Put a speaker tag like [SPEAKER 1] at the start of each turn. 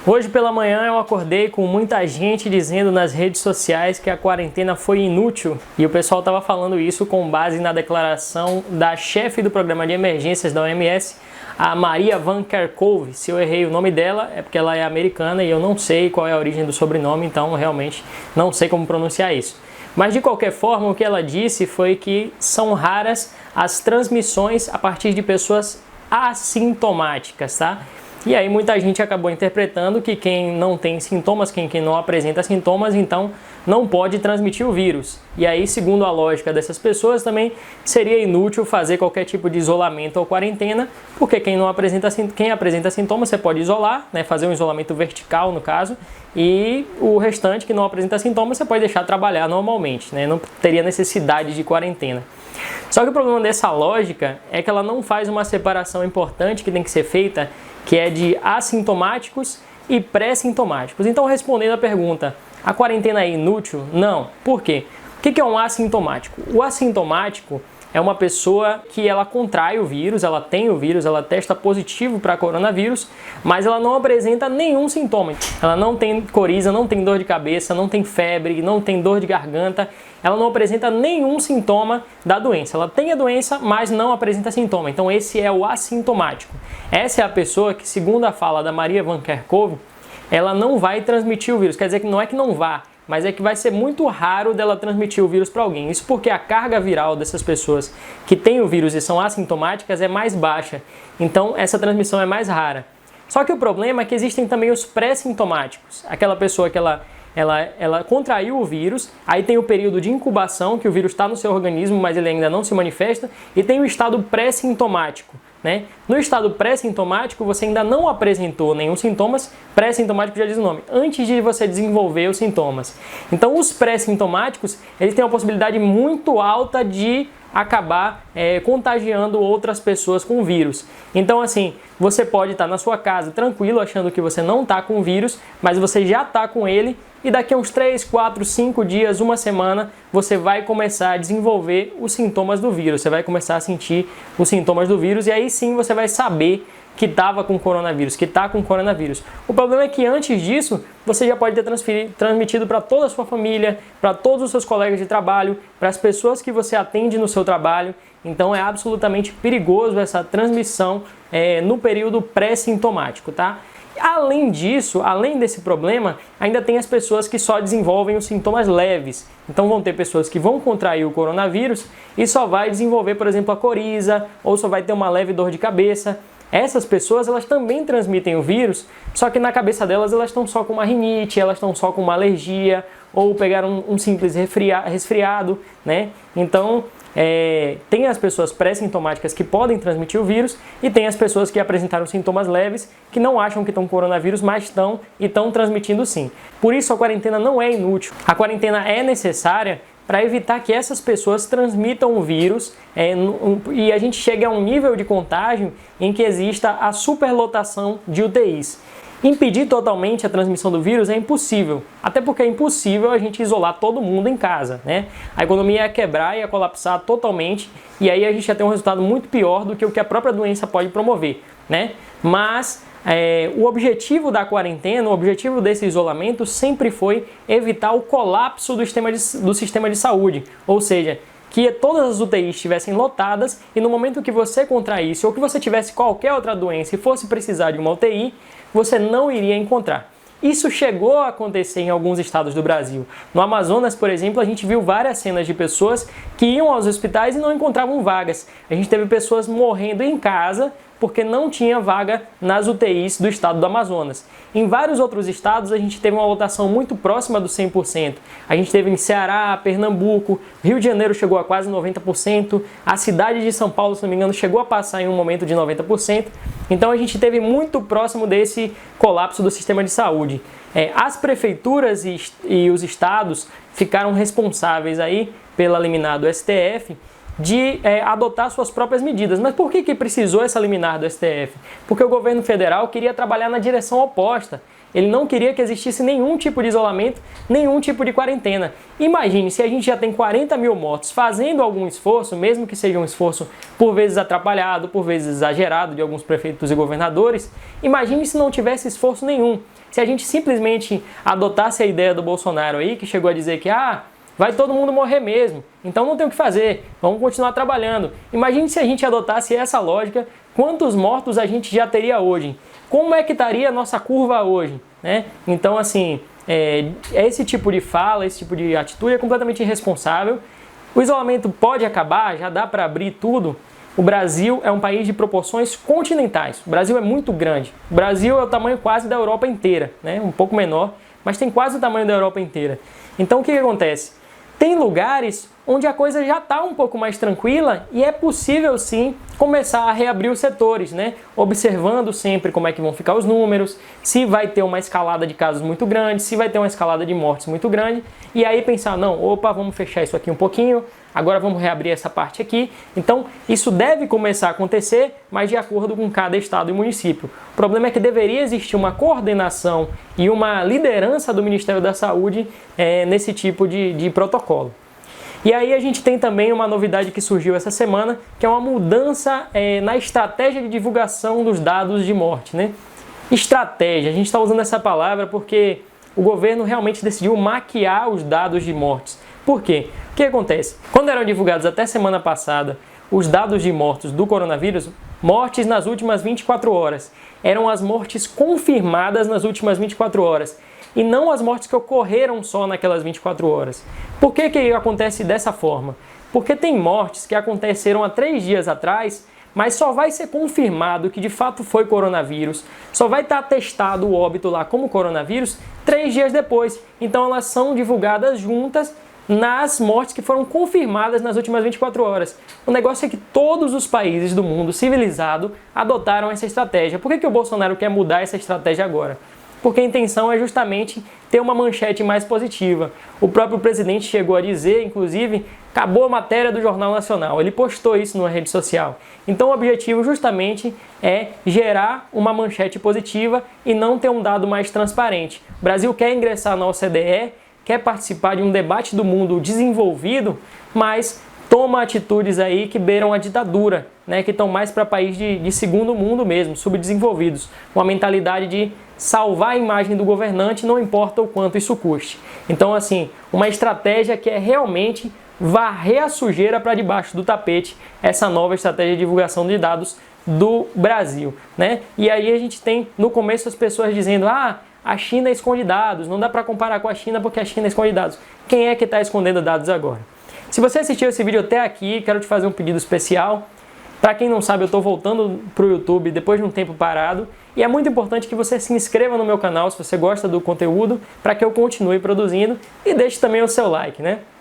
[SPEAKER 1] Hoje pela manhã eu acordei com muita gente dizendo nas redes sociais que a quarentena foi inútil e o pessoal estava falando isso com base na declaração da chefe do programa de emergências da OMS, a Maria Van Kerkhove. Se eu errei o nome dela é porque ela é americana e eu não sei qual é a origem do sobrenome, então realmente não sei como pronunciar isso. Mas de qualquer forma o que ela disse foi que são raras as transmissões a partir de pessoas assintomáticas, tá? E aí muita gente acabou interpretando que quem não tem sintomas, quem não apresenta sintomas, então não pode transmitir o vírus. E aí, segundo a lógica dessas pessoas, também seria inútil fazer qualquer tipo de isolamento ou quarentena, porque quem apresenta sintomas você pode isolar, né, fazer um isolamento vertical no caso, e o restante que não apresenta sintomas você pode deixar trabalhar normalmente, né, não teria necessidade de quarentena. Só que o problema dessa lógica é que ela não faz uma separação importante que tem que ser feita, que é de assintomáticos e pré-sintomáticos. Então, respondendo a pergunta, a quarentena é inútil? Não. Por quê? O que é um assintomático? O assintomático é uma pessoa que ela contrai o vírus, ela tem o vírus, ela testa positivo para coronavírus, mas ela não apresenta nenhum sintoma. Ela não tem coriza, não tem dor de cabeça, não tem febre, não tem dor de garganta, ela não apresenta nenhum sintoma da doença. Ela tem a doença, mas não apresenta sintoma. Então esse é o assintomático. Essa é a pessoa que, segundo a fala da Maria Van Kerkhove, ela não vai transmitir o vírus. Quer dizer que não é que não vá, mas é que vai ser muito raro dela transmitir o vírus para alguém. Isso porque a carga viral dessas pessoas que têm o vírus e são assintomáticas é mais baixa. Então essa transmissão é mais rara. Só que o problema é que existem também os pré-sintomáticos. Aquela pessoa que ela contraiu o vírus, aí tem o período de incubação, que o vírus está no seu organismo, mas ele ainda não se manifesta, e tem o estado pré-sintomático. Né? No estado pré-sintomático, você ainda não apresentou nenhum sintomas, pré-sintomático já diz o nome, antes de você desenvolver os sintomas. Então, os pré-sintomáticos, eles têm uma possibilidade muito alta de acabar contagiando outras pessoas com o vírus. Então, assim, você pode estar na sua casa tranquilo, achando que você não está com o vírus, mas você já está com ele, e daqui a uns 3, 4, 5 dias, uma semana, você vai começar a desenvolver os sintomas do vírus. Você vai começar a sentir os sintomas do vírus e aí sim você vai saber que estava com coronavírus, que está com coronavírus. O problema é que antes disso, você já pode ter transmitido para toda a sua família, para todos os seus colegas de trabalho, para as pessoas que você atende no seu trabalho. Então é absolutamente perigoso essa transmissão no período pré-sintomático, tá? Além disso, além desse problema, ainda tem as pessoas que só desenvolvem os sintomas leves. Então vão ter pessoas que vão contrair o coronavírus e só vai desenvolver, por exemplo, a coriza ou só vai ter uma leve dor de cabeça. Essas pessoas, elas também transmitem o vírus, só que na cabeça delas, elas estão só com uma rinite, elas estão só com uma alergia ou pegaram um simples resfriado, né? Então, tem as pessoas pré-sintomáticas que podem transmitir o vírus e tem as pessoas que apresentaram sintomas leves que não acham que estão com coronavírus, mas estão e estão transmitindo sim. Por isso a quarentena não é inútil. A quarentena é necessária para evitar que essas pessoas transmitam o vírus e a gente chegue a um nível de contágio em que exista a superlotação de UTIs. Impedir totalmente a transmissão do vírus é impossível, até porque é impossível a gente isolar todo mundo em casa, né? A economia ia quebrar, ia colapsar totalmente e aí a gente ia ter um resultado muito pior do que o que a própria doença pode promover, né? Mas o objetivo da quarentena, o objetivo desse isolamento sempre foi evitar o colapso do sistema de saúde, ou seja, que todas as UTIs estivessem lotadas e no momento que você contraísse ou que você tivesse qualquer outra doença e fosse precisar de uma UTI, você não iria encontrar. Isso chegou a acontecer em alguns estados do Brasil. No Amazonas, por exemplo, a gente viu várias cenas de pessoas que iam aos hospitais e não encontravam vagas. A gente teve pessoas morrendo em casa porque não tinha vaga nas UTIs do estado do Amazonas. Em vários outros estados a gente teve uma lotação muito próxima do 100%. A gente teve em Ceará, Pernambuco, Rio de Janeiro chegou a quase 90%, a cidade de São Paulo, se não me engano, chegou a passar em um momento de 90%. Então a gente teve muito próximo desse colapso do sistema de saúde. As prefeituras e os estados ficaram responsáveis aí pela liminar do STF de adotar suas próprias medidas. Mas por que precisou essa liminar do STF? Porque o governo federal queria trabalhar na direção oposta. Ele não queria que existisse nenhum tipo de isolamento, nenhum tipo de quarentena. Imagine se a gente já tem 40 mil mortos fazendo algum esforço, mesmo que seja um esforço por vezes atrapalhado, por vezes exagerado de alguns prefeitos e governadores. Imagine se não tivesse esforço nenhum. Se a gente simplesmente adotasse a ideia do Bolsonaro aí, que chegou a dizer que vai todo mundo morrer mesmo, então não tem o que fazer, vamos continuar trabalhando. Imagine se a gente adotasse essa lógica, quantos mortos a gente já teria hoje? Como é que estaria a nossa curva hoje? Né? Então, assim, esse tipo de fala, esse tipo de atitude é completamente irresponsável. O isolamento pode acabar, já dá para abrir tudo. O Brasil é um país de proporções continentais. O Brasil é muito grande. O Brasil é o tamanho quase da Europa inteira, né? Um pouco menor, mas tem quase o tamanho da Europa inteira. Então, o que acontece? Tem lugares onde a coisa já está um pouco mais tranquila e é possível sim começar a reabrir os setores, né? Observando sempre como é que vão ficar os números, se vai ter uma escalada de casos muito grande, se vai ter uma escalada de mortes muito grande, e aí pensar, não, opa, vamos fechar isso aqui um pouquinho, agora vamos reabrir essa parte aqui. Então, isso deve começar a acontecer, mas de acordo com cada estado e município. O problema é que deveria existir uma coordenação e uma liderança do Ministério da Saúde nesse tipo de protocolo. E aí a gente tem também uma novidade que surgiu essa semana, que é uma mudança na estratégia de divulgação dos dados de morte, né? Estratégia, a gente está usando essa palavra porque o governo realmente decidiu maquiar os dados de mortes. Por quê? O que acontece? Quando eram divulgados até semana passada os dados de mortos do coronavírus, mortes nas últimas 24 horas, eram as mortes confirmadas nas últimas 24 horas. E não as mortes que ocorreram só naquelas 24 horas. Por que acontece dessa forma? Porque tem mortes que aconteceram há 3 dias atrás, mas só vai ser confirmado que de fato foi coronavírus, só vai estar atestado o óbito lá como coronavírus 3 dias depois. Então elas são divulgadas juntas nas mortes que foram confirmadas nas últimas 24 horas. O negócio é que todos os países do mundo civilizado adotaram essa estratégia. Por que o Bolsonaro quer mudar essa estratégia agora? Porque a intenção é justamente ter uma manchete mais positiva. O próprio presidente chegou a dizer, inclusive, acabou a matéria do Jornal Nacional. Ele postou isso numa rede social. Então o objetivo justamente é gerar uma manchete positiva e não ter um dado mais transparente. O Brasil quer ingressar na OCDE, quer participar de um debate do mundo desenvolvido, mas toma atitudes aí que beiram a ditadura, né, que estão mais para país de segundo mundo mesmo, subdesenvolvidos. Uma mentalidade de salvar a imagem do governante, não importa o quanto isso custe. Então, assim, uma estratégia que é realmente varrer a sujeira para debaixo do tapete, essa nova estratégia de divulgação de dados do Brasil, né? E aí a gente tem, no começo, as pessoas dizendo, a China esconde dados, não dá para comparar com a China porque a China esconde dados. Quem é que está escondendo dados agora? Se você assistiu esse vídeo até aqui, quero te fazer um pedido especial. Para quem não sabe, eu estou voltando para o YouTube depois de um tempo parado e é muito importante que você se inscreva no meu canal se você gosta do conteúdo para que eu continue produzindo e deixe também o seu like, né?